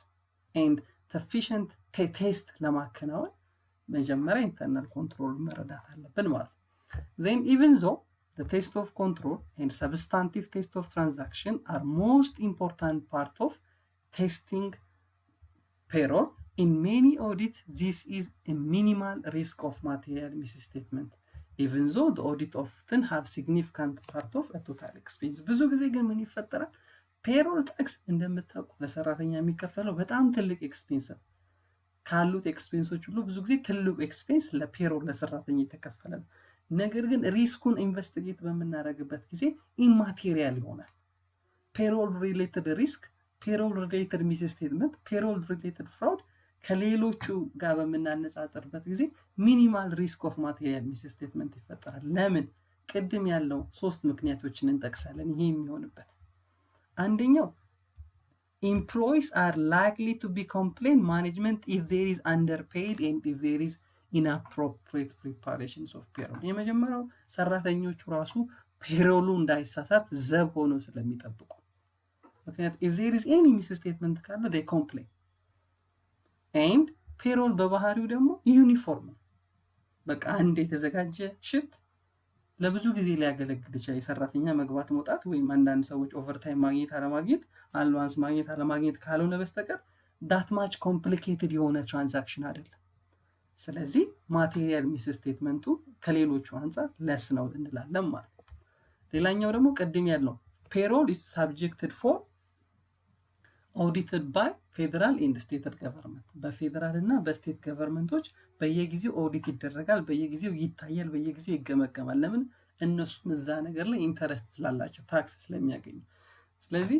A: and sufficient test ለማከናወን መጀመሪያ internal control መረዳት አለብን ማለት ነው። Then even though the test of control and substantive test of transaction are most important part of testing payroll, in many audits this is a minimal risk of material misstatement, even though the audit often have significant part of a total expense. ብዙ ጊዜ ግን ምን ይፈጠራል? ፔሮል ታክስ እንደምታውቁት ለሰራተኛ የሚከፈለው በጣም ትልቅ ኤክስፔንስ ነው። ካሉት ኤክስፔንሶች ሁሉ ብዙ ጊዜ ትልቁ ኤክስፔንስ ለፔሮል ለሰራተኛ የተከፈለ ነው። ነገር ግን ሪስኩን ኢንቨስቲጌት በምናደርግበት ጊዜ ኢማቴሪያል ይሆናል። ፔሮል ሪሌትድ ሪስክ፣ ፔሮል ሪሌትድ ሚስስቴትመንት፣ ፔሮል ሪሌትድ ፍራውድ ከሌሎቹ ጋር በምናነጻጽርበት ጊዜ ሚኒማል ሪስክ ኦፍ ማቴሪያል ሚስስቴትመንት ይፈጠራል። ለምን? ቅድም ያለው 3 ምክንያቶችን እንጠቅሳለን ይሄ የሚሆንበት። አንደኛው employees are likely to be complain management if there is underpaid and if there is inappropriate preparations of payroll. የመጀመሪያው ሰራተኞቹ ራሱ ፔሮሉ እንዳይሳሳት ዘብ ሆኖ ስለሚጠብቁ፣ ምክንያቱም if there is any misstatement ካለ they complain and ፔሮል በባህሪው ደግሞ ዩኒፎርም ነው። በቃ አንድ የተዘጋጀ ሽት ለብዙ ጊዜ ሊያገለግል ይችላል። የሰራተኛ መግባት መውጣት ወይም አንዳንድ ሰዎች ኦቨርታይም ማግኘት አለማግኘት፣ አልዋንስ ማግኘት አለማግኘት ካልሆነ በስተቀር ዳት ማች ኮምፕሊኬትድ የሆነ ትራንዛክሽን አይደለም። ስለዚህ ማቴሪያል ሚስ ስቴትመንቱ ከሌሎቹ አንፃር ለስ ነው እንላለን ማለት ነው። ሌላኛው ደግሞ ቅድም ያልነው ፔሮል ኢዝ ሳብጀክትድ ፎር audited by ፌደራል ኤንድ ስቴት ገቨርንመንት፣ በፌደራል እና በስቴት ገቨርንመንቶች በየጊዜው ኦዲት ይደረጋል፣ በየጊዜው ይታያል፣ በየጊዜው ይገመገማል። ለምን? እነሱም እዛ ነገር ላይ ኢንተረስት ስላላቸው ታክስ ስለሚያገኙ። ስለዚህ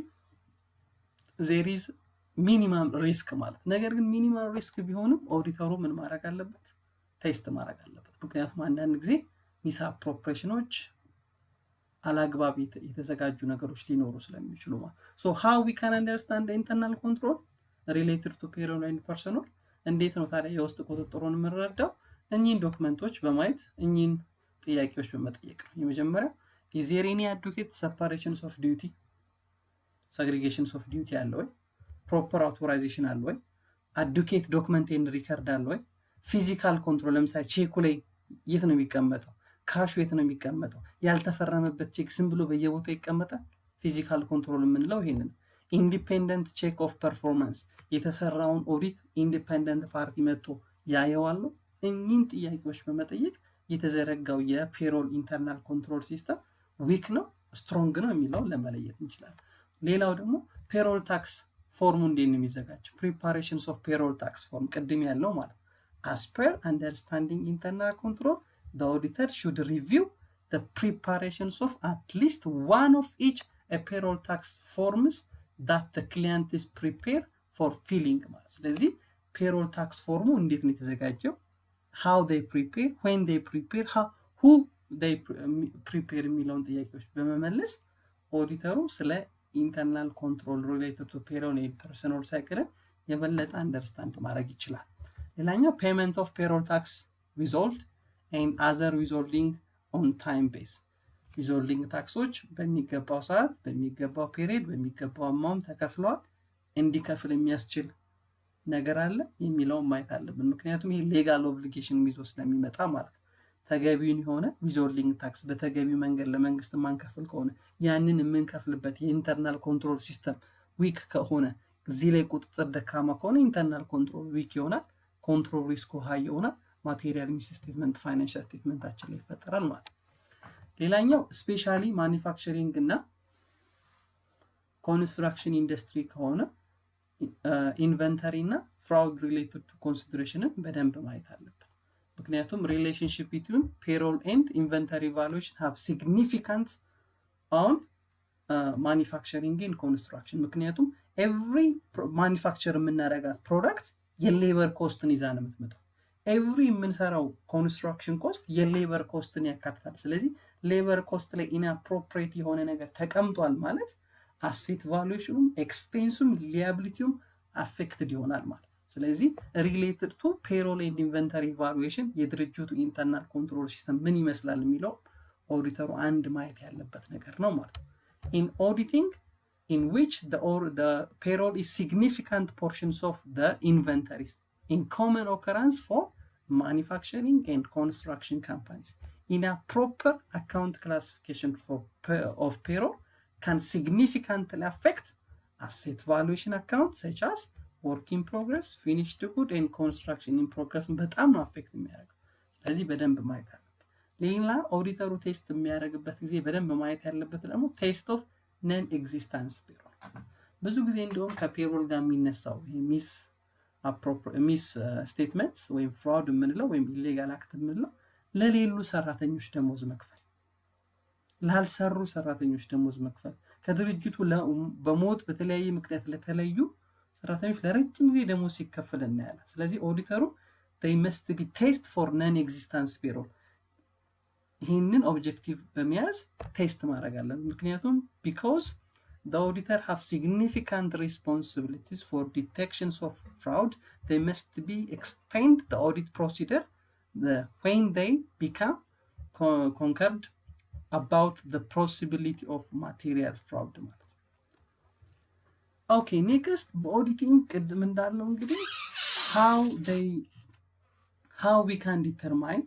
A: there is minimum risk ማለት። ነገር ግን ሚኒማም ሪስክ ቢሆንም ኦዲተሩ ምን ማድረግ አለበት? ቴስት ማድረግ አለበት። ምክንያቱም አንዳንድ ጊዜ ሚስ አፕሮፕሪዬሽኖች አላግባብ የተዘጋጁ ነገሮች ሊኖሩ ስለሚችሉ ማለት። so how we can understand the internal control related to payroll and personnel? እንዴት ነው ታዲያ የውስጥ ቁጥጥሩን የምንረዳው? እኚህን ዶክመንቶች በማየት እኚህን ጥያቄዎች በመጠየቅ ነው። የመጀመሪያው is there any adequate separations of duty, segregations of duty አለ ወይ? proper authorization አለ ወይ? adequate document and record አለ ወይ? physical control ለምሳሌ ቼኩ ላይ የት ነው የሚቀመጠው? ካሹ የት ነው የሚቀመጠው? ያልተፈረመበት ቼክ ዝም ብሎ በየቦታው ይቀመጣል? ፊዚካል ኮንትሮል የምንለው ይሄንን። ኢንዲፔንደንት ቼክ ኦፍ ፐርፎርማንስ፣ የተሰራውን ኦዲት ኢንዲፔንደንት ፓርቲ መጥቶ ያየዋል ነው? እኚህን ጥያቄዎች በመጠየቅ የተዘረጋው የፔሮል ኢንተርናል ኮንትሮል ሲስተም ዊክ ነው ስትሮንግ ነው የሚለው ለመለየት እንችላለን። ሌላው ደግሞ ፔሮል ታክስ ፎርሙ እንዴት ነው የሚዘጋጀው? ፕሪፓሬሽንስ ኦፍ ፔሮል ታክስ ፎርም ቅድም ያለው ማለት as per understanding internal control, the auditor should review the preparations of at least one of each a payroll tax forms that the client is prepared for filling ማለት። ስለዚህ payroll tax formu እንዴት ነው የተዘጋጀው? how they prepare, when they prepare, who they prepare የሚለውን ጥያቄዎች በመመለስ ኦዲተሩ ስለ ኢንተርናል ኮንትሮል related to payroll and personal cycle የበለጠ አንደርስታንድ ማድረግ ይችላል። ሌላኛው payment of payroll tax withhold and other withholding on time base። withholding ታክሶች በሚገባው ሰዓት በሚገባው ፔሪድ በሚገባው አማውንት ተከፍለዋል እንዲከፍል የሚያስችል ነገር አለ የሚለውን ማየት አለብን። ምክንያቱም ይሄ ሌጋል ኦብሊጌሽን ይዞ ስለሚመጣ ማለት ነው። ተገቢውን የሆነ withholding ታክስ በተገቢው መንገድ ለመንግስት ማንከፍል ከሆነ ያንን የምንከፍልበት የኢንተርናል ኮንትሮል ሲስተም ዊክ ከሆነ እዚህ ላይ ቁጥጥር ደካማ ከሆነ ኢንተርናል ኮንትሮል ዊክ ይሆናል፣ ኮንትሮል ሪስኩ ሃይ ይሆናል፣ ማቴሪያል ሚስ ስቴትመንት ፋይናንሻል ስቴትመንታችን ላይ ይፈጠራል ማለት ነው። ሌላኛው ስፔሻሊ ማኒፋክቸሪንግ እና ኮንስትራክሽን ኢንዱስትሪ ከሆነ ኢንቨንተሪ እና ፍራውድ ሪሌትድ ቱ ኮንሲደሬሽንን በደንብ ማየት አለብን። ምክንያቱም ሪሌሽንሺፕ ቢትዊን ፔሮል ኤንድ ኢንቨንተሪ ቫሉዌሽን ሃቭ ሲግኒፊካንት ኦን ማኒፋክቸሪንግ ኤንድ ኮንስትራክሽን። ምክንያቱም ኤቭሪ ማኒፋክቸር የምናደርጋት ፕሮዳክት የሌበር ኮስትን ይዛ ነው የምትመጣው። ኤቭሪ የምንሰራው ኮንስትራክሽን ኮስት የሌበር ኮስትን ያካትታል። ስለዚህ ሌበር ኮስት ላይ ኢንአፕሮፕሪየት የሆነ ነገር ተቀምጧል ማለት አሴት ቫሉዌሽኑም ኤክስፔንሱም ሊያቢሊቲውም አፌክትድ ይሆናል ማለት ነው። ስለዚህ ሪሌትድ ቱ ፔሮል ኤንድ ኢንቨንተሪ ቫሉዌሽን የድርጅቱ ኢንተርናል ኮንትሮል ሲስተም ምን ይመስላል የሚለው ኦዲተሩ አንድ ማየት ያለበት ነገር ነው ማለት ነው። ኢን ኦዲቲንግ in which the payroll is significant portions of the inventories in common occurrence for manufacturing and construction companies. In a proper account classification of payroll can significantly affect asset valuation accounts such as work in progress, finished good and construction in progress በጣም ነው አፌክት የሚያደርገው። ስለዚህ በደንብ ማየት አለበት። ሌላ ኦዲተሩ ቴስት የሚያደርግበት ጊዜ በደንብ ማየት ያለበት ደግሞ ቴስት ኦፍ ነን ኤግዚስተንስ ፔሮል። ብዙ ጊዜ እንደውም ከፔሮል ጋር የሚነሳው ሚስ ስቴትመንትስ ወይም ፍራውድ የምንለው ወይም ኢሌጋል አክት የምንለው ለሌሉ ሰራተኞች ደሞዝ መክፈል፣ ላልሰሩ ሰራተኞች ደሞዝ መክፈል፣ ከድርጅቱ በሞት በተለያየ ምክንያት ለተለዩ ሰራተኞች ለረጅም ጊዜ ደሞዝ ሲከፈል እናያለን። ስለዚህ ኦዲተሩ they must be test for non-existence payroll ይህንን ኦብጀክቲቭ በመያዝ ቴስት ማድረግ አለን። ምክንያቱም because the auditor have significant responsibilities for detections of fraud, they must be extend the audit procedure when they become concerned about the possibility of material fraud ማለት ነው። ኦኬ ኔክስት በኦዲቲንግ ቅድም እንዳለው እንግዲህ how we can determine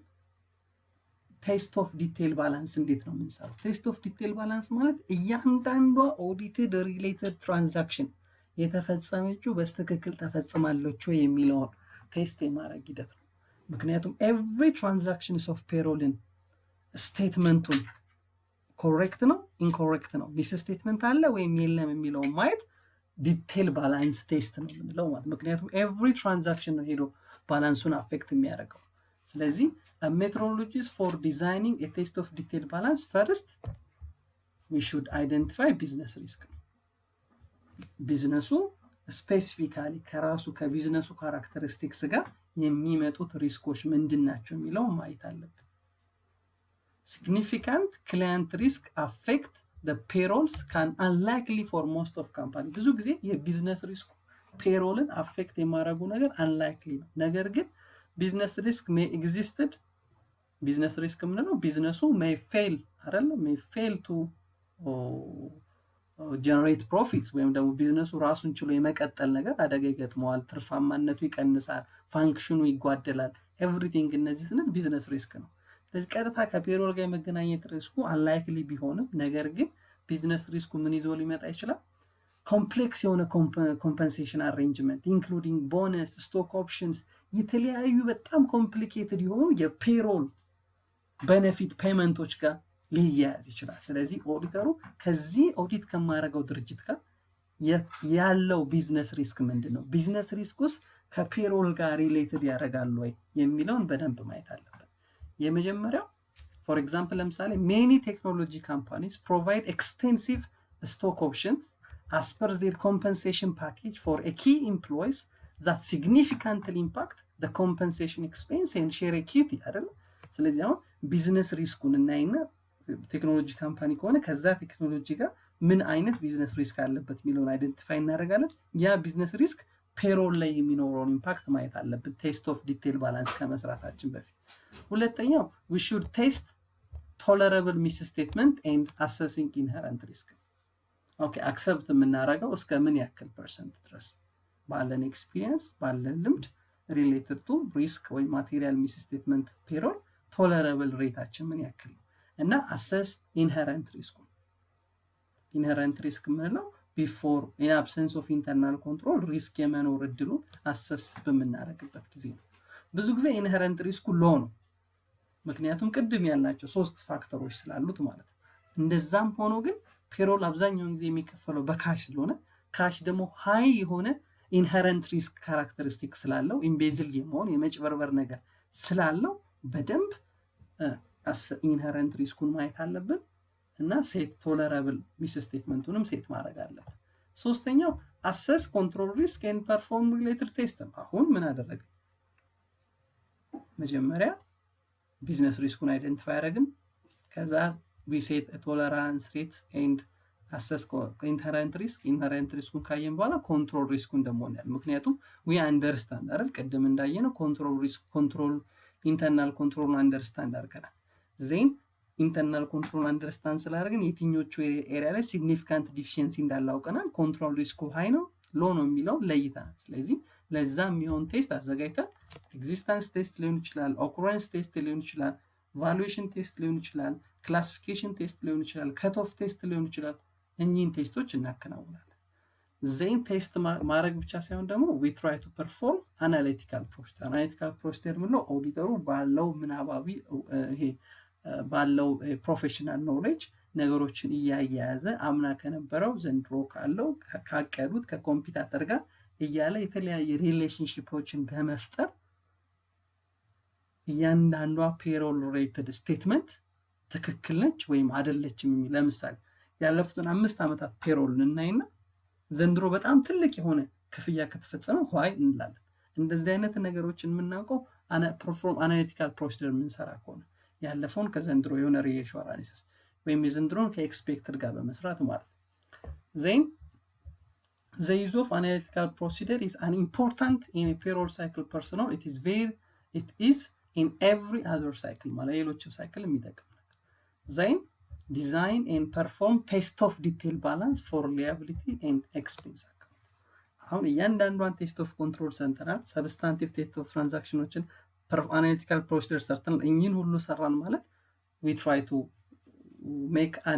A: ቴስት ኦፍ ዲቴል ባላንስ እንዴት ነው የምንሰራው? ቴስት ኦፍ ዲቴል ባላንስ ማለት እያንዳንዷ ኦዲትድ ሪሌትድ ትራንዛክሽን የተፈጸመችው በስትክክል ተፈጽማለች ወይ የሚለውን ቴስት የማድረግ ሂደት ነው። ምክንያቱም ኤቭሪ ትራንዛክሽንስ ኦፍ ፔሮልን ስቴትመንቱን ኮሬክት ነው ኢንኮሬክት ነው ሚስ ስቴትመንት አለ ወይም የለም የሚለውን ማየት ዲቴል ባላንስ ቴስት ነው የምንለው ማለት። ምክንያቱም ኤቭሪ ትራንዛክሽን ነው ሄዶ ባላንሱን አፌክት የሚያደርገው። ስለዚህ methodologies for designing a test of detailed balance, first we should identify business risk. ቢዝነሱ ስፔሲፊካሊ ከራሱ ከቢዝነሱ ካራክተሪስቲክስ ጋር የሚመጡት ሪስኮች ምንድን ናቸው የሚለው ማየት አለብን። significant client risk affect the payrolls can unlikely for most of company ብዙ ጊዜ የቢዝነስ ሪስኩ ፔሮልን አፌክት የማድረጉ ነገር unlikely ነው። ነገር ግን ቢዝነስ ሪስክ may existed ቢዝነስ ሪስክ ምንድነው? ቢዝነሱ may fail አይደለም may fail to generate profits ወይም ደግሞ ቢዝነሱ ራሱን ችሎ የመቀጠል ነገር አደጋ ይገጥመዋል፣ ትርፋማነቱ ይቀንሳል፣ ፋንክሽኑ ይጓደላል፣ ኤቭሪቲንግ እነዚህ ስንል ቢዝነስ ሪስክ ነው። ስለዚህ ቀጥታ ከፔሮል ጋር የመገናኘት ሪስኩ unlikely ቢሆንም ነገር ግን ቢዝነስ ሪስኩ ምን ይዞ ሊመጣ ይችላል? ኮምፕሌክስ የሆነ ኮምፐንሴሽን አሬንጅመንት ኢንክሉዲንግ ቦነስ፣ ስቶክ ኦፕሽንስ የተለያዩ በጣም ኮምፕሊኬትድ የሆኑ የፔሮል ቤኔፊት ፔመንቶች ጋር ሊያያዝ ይችላል። ስለዚህ ኦዲተሩ ከዚህ ኦዲት ከማረገው ድርጅት ጋር ያለው ቢዝነስ ሪስክ ምንድን ነው፣ ቢዝነስ ሪስክ ውስጥ ከፔሮል ጋር ሪሌትድ ያደርጋሉ ወይ የሚለውን በደንብ ማየት አለበት። የመጀመሪያው ፎር ኤግዛምፕል ለምሳሌ ሜኒ ቴክኖሎጂ ካምፓኒስ ፕሮቫይድ ኤክስቴንሲቭ ስቶክ ኦፕሽንስ as per their compensation package for a key employees that significantly impact the compensation expense and share equity አይደለም። ስለዚህ አሁን ቢዝነስ ሪስኩን እናይና ቴክኖሎጂ ካምፓኒ ከሆነ ከዛ ቴክኖሎጂ ጋር ምን አይነት ቢዝነስ ሪስክ አለበት የሚለውን አይደንቲፋይ እናደርጋለን። ያ ቢዝነስ ሪስክ ፔሮል ላይ የሚኖረውን ኢምፓክት ማየት አለብን ቴስት ኦፍ ዲቴል ባላንስ ከመስራታችን በፊት። ሁለተኛው we should test tolerable misstatement and assessing inherent risk። ኦኬ አክሰፕት የምናደርገው እስከ ምን ያክል ፐርሰንት ድረስ ባለን ኤክስፒሪየንስ ባለን ልምድ ሪሌትድ ቱ ሪስክ ወይ ማቴሪያል ሚስ ስቴትመንት ፔሮል ቶለረብል ሬታችን ምን ያክል ነው እና አሰስ ኢንሄረንት ሪስኩ። ኢንሄረንት ሪስክ የምንለው ቢፎር ኢን አብሰንስ ኦፍ ኢንተርናል ኮንትሮል ሪስክ የመኖር እድሉን አሰስ በምናደርግበት ጊዜ ነው። ብዙ ጊዜ ኢንሄረንት ሪስኩ ሎ ነው፣ ምክንያቱም ቅድም ያልናቸው 3 ፋክተሮች ስላሉት ማለት ነው። እንደዛም ሆኖ ግን ፔሮል አብዛኛውን ጊዜ የሚከፈለው በካሽ ስለሆነ ካሽ ደግሞ ሃይ የሆነ ኢንሄረንት ሪስክ ካራክተሪስቲክ ስላለው ኢምቤዝል የመሆን የመጭበርበር ነገር ስላለው በደንብ ኢንሄረንት ሪስኩን ማየት አለብን እና ሴት ቶለራብል ሚስ ስቴትመንቱንም ሴት ማድረግ አለብን። ሶስተኛው አሰስ ኮንትሮል ሪስክ ኤንድ ፐርፎርም ሪሌትድ ቴስት። አሁን ምን አደረግን? መጀመሪያ ቢዝነስ ሪስኩን አይደንቲፋይ አደረግን፣ ከዛ we set a tolerance rate and assess inherent risk ካየን በኋላ ኮንትሮል ሪስኩን ደግሞ እናያለን። ምክንያቱም we understand አይደል ቅድም እንዳየነው ኮንትሮል ሪስክ ኮንትሮል ኢንተርናል ኮንትሮል አንደርስታንድ አድርገናል። ዜን ኢንተርናል ኮንትሮል አንደርስታንድ ስላደረግን የትኞቹ ኤሪያ ላይ ሲግኒፊካንት ዲፊሽንሲ እንዳለ አውቀናል። ኮንትሮል ሪስኩ ሃይ ነው ሎ ነው የሚለው ለይተናል። ስለዚህ ለዛ የሚሆን ቴስት አዘጋጅተን ኤግዚስተንስ ቴስት ሊሆን ይችላል፣ ኦኩረንስ ቴስት ሊሆን ይችላል፣ ቫሉዌሽን ቴስት ሊሆን ይችላል፣ ክላሲፊኬሽን ቴስት ሊሆን ይችላል፣ ከት ኦፍ ቴስት ሊሆን ይችላል። እኚህን ቴስቶች እናከናውናለን። ዜን ቴስት ማድረግ ብቻ ሳይሆን ደግሞ we try to perform analytical procedure። analytical procedure ምንለው ኦዲተሩ ባለው ምናባዊ ይሄ ባለው ፕሮፌሽናል ኖሌጅ ነገሮችን እያያያዘ አምና ከነበረው ዘንድሮ ካለው ካቀዱት ከኮምፒውተር ጋር እያለ የተለያየ ሪሌሽንሺፖችን በመፍጠር እያንዳንዷ ፔሮል ሬትድ ስቴትመንት ትክክል ነች ወይም አይደለችም የሚል ለምሳሌ ያለፉትን 5 ዓመታት ፔሮል እናይና ዘንድሮ በጣም ትልቅ የሆነ ክፍያ ከተፈጸመ ዋይ እንላለን። እንደዚህ አይነት ነገሮችን የምናውቀው ፐርፎርም አናሊቲካል ፕሮሲጀር የምንሰራ ከሆነ ያለፈውን ከዘንድሮ የሆነ ሪሌሽን አናሊሲስ ወይም የዘንድሮን ከኤክስፔክትድ ጋር በመስራት ማለት ነው። ዜን the use of analytical procedure is an important in a payroll cycle personnel. It is in every other cycle ማለት ሌሎችም ሳይክል የሚጠቅም ነገር። ዜን design and perform test of detail balance for liability and expense account። አሁን እያንዳንዷን ቴስት ኦፍ ኮንትሮል ሰንተናል፣ ሰብስታንቲቭ ቴስት ኦፍ ትራንዛክሽኖችን አናሊቲካል ፕሮሲጀር ሰርተናል። እኚህን ሁሉ ሰራን ማለት we try to make a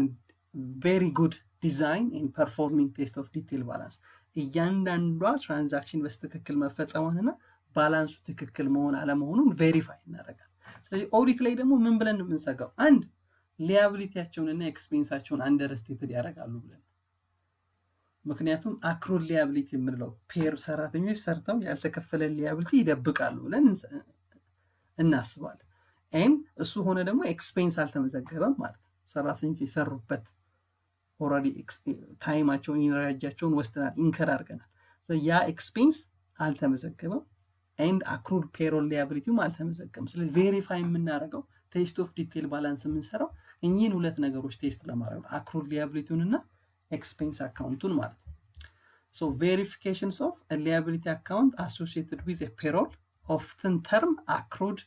A: very good design in performing test of detail balance። እያንዳንዷ ትራንዛክሽን በትክክል መፈጸሙንና ባላንሱ ትክክል መሆን አለመሆኑን ቬሪፋይ እናደርጋለን። ስለዚህ ኦዲት ላይ ደግሞ ምን ብለን የምንሰጋው አንድ ሊያቢሊቲያቸውንና ኤክስፔንሳቸውን አንደርስቴትድ ያደርጋሉ ብለን፣ ምክንያቱም አክሩድ ሊያቢሊቲ የምንለው ፔር ሰራተኞች ሰርተው ያልተከፈለ ሊያቢሊቲ ይደብቃሉ ብለን እናስባለን። ኤን እሱ ሆነ ደግሞ ኤክስፔንስ አልተመዘገበም ማለት ሰራተኞች የሰሩበት ኦልሬዲ ታይማቸውን ኢነርጂያቸውን ወስደናል ኢንከር አድርገናል። ያ ኤክስፔንስ አልተመዘገበም ኤንድ አክሩድ ፔሮል ሊያቢሊቲውም አልተመዘገበም። ስለዚህ ቬሪፋይ የምናደርገው ቴስት ኦፍ ዲቴል ባላንስ የምንሰራው እኚህን ሁለት ነገሮች ቴስት ለማድረግ አክሩድ ሊያቢሊቲውን እና ኤክስፔንስ አካውንቱን ማለት ነው። ሶ ቬሪፊኬሽንስ ኦፍ ሊያቢሊቲ አካውንት አሶሲየትድ ዊዝ ፔሮል ኦፍተን ተርም አክሩድ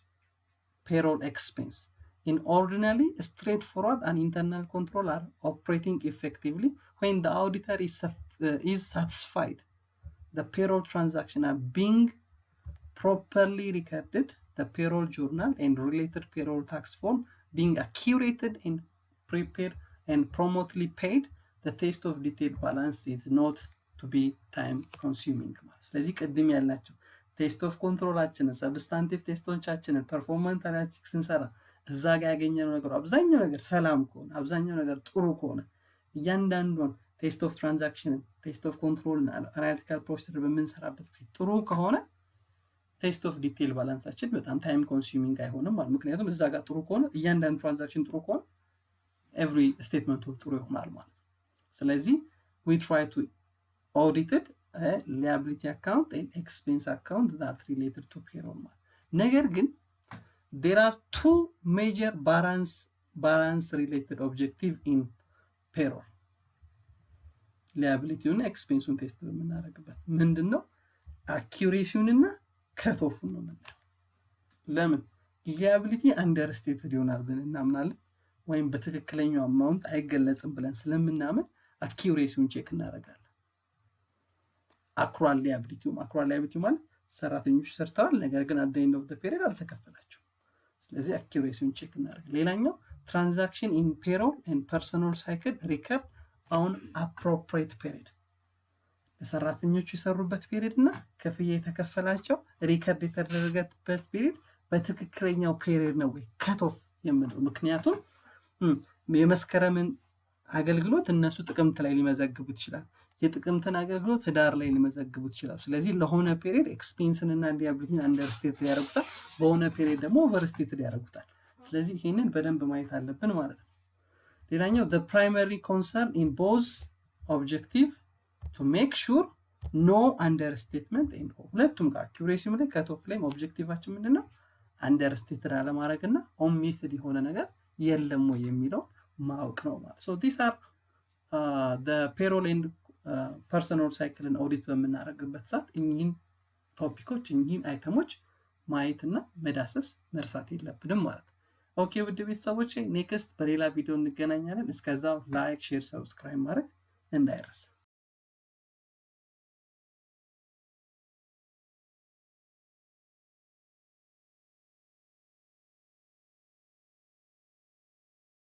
A: ፔሮል ኤክስፔንስ in ordinarily straightforward and internal control are operating effectively when the auditor is satisfied the payroll transaction are being properly recorded, the payroll journal and related payroll tax form being accurate and prepared and promptly paid. The test of detailed balance is not to be time consuming. ስለዚህ ቅድም ያላቸው ቴስት ኦፍ ኮንትሮላችንን ሰብስታንቲቭ ቴስቶቻችንን ፐርፎርማንስ አናሊቲክስ እንሰራ እዛ ጋር ያገኘነው ነገር አብዛኛው ነገር ሰላም ከሆነ አብዛኛው ነገር ጥሩ ከሆነ እያንዳንዱን ቴስት ኦፍ ትራንዛክሽን ቴስት ኦፍ ኮንትሮል አናሊቲካል ፕሮሲጀር በምንሰራበት ጊዜ ጥሩ ከሆነ ቴስት ኦፍ ዲቴል ባላንሳችን በጣም ታይም ኮንሱሚንግ አይሆንም ማለት ምክንያቱም እዛ ጋር ጥሩ ከሆነ እያንዳንዱ ትራንዛክሽን ጥሩ ከሆነ ኤቭሪ ስቴትመንቱ ጥሩ ይሆናል ማለት። ስለዚህ we try to audited a liability account and expense account that related to payroll ማለት ነገር ግን there are two major balance related objective in payroll liability እና ኤክስፔንሱን ቴስት በምናደርግበት ምንድነው አኪዩሬሲውን እና ከቶፉን ነው ማለት። ለምን liability understated ይሆናል ብለን እናምናለን ወይም በትክክለኛው አማውንት አይገለጽም ብለን ስለምናምን አኪዩሬሲውን ቼክ እናደርጋለን። አክሩዋል liability ማለት ሰራተኞች ሰርተዋል ነገር ግን at the end of the period አልተከፈላቸው። ስለዚህ አኪዩሬሲውን ቼክ እናደርግ። ሌላኛው ትራንዛክሽን ኢን ፔሮል ኤንድ ፐርሰናል ሳይክል ሪከርድ ኦን አፕሮፕሪየት ፔሪድ ለሰራተኞቹ የሰሩበት ፔሪድ እና ክፍያ የተከፈላቸው ሪከርድ የተደረገበት ፔሪድ በትክክለኛው ፔሪድ ነው ወይ ከቶፍ የምንለው። ምክንያቱም የመስከረምን አገልግሎት እነሱ ጥቅምት ላይ ሊመዘግቡት ይችላል፣ የጥቅምትን አገልግሎት ህዳር ላይ ሊመዘግቡት ይችላል። ስለዚህ ለሆነ ፔሪድ ኤክስፔንስን እና ሊያቢሊቲን አንደርስቴት ያደርጉታል፣ በሆነ ፔሪድ ደግሞ ኦቨርስቴት ያደርጉታል። ስለዚህ ይሄንን በደንብ ማየት አለብን ማለት ነው። ሌላኛው the primary concern in both objective to make sure no understatement and ሁለቱም ጋር አኪዩሬሲም ላይ ከቶፍ ላይ ኦብጀክቲቫችን ምንድነው አንደርስቴትድ አለማድረግና ኦሚትድ የሆነ ነገር የለም ወይ የሚለው ማወቅ ነው ማለት። so these are the payroll and personal cycle and audit በምናደርግበት ሰዓት እኚህን ቶፒኮች እኚህን አይተሞች ማየትና መዳሰስ መርሳት የለብንም ማለት ነው። ኦኬ ውድ ቤተሰቦቼ ኔክስት በሌላ ቪዲዮ እንገናኛለን። እስከዛው ላይክ፣ ሼር፣ ሰብስክራይብ ማድረግ እንዳይረሳ።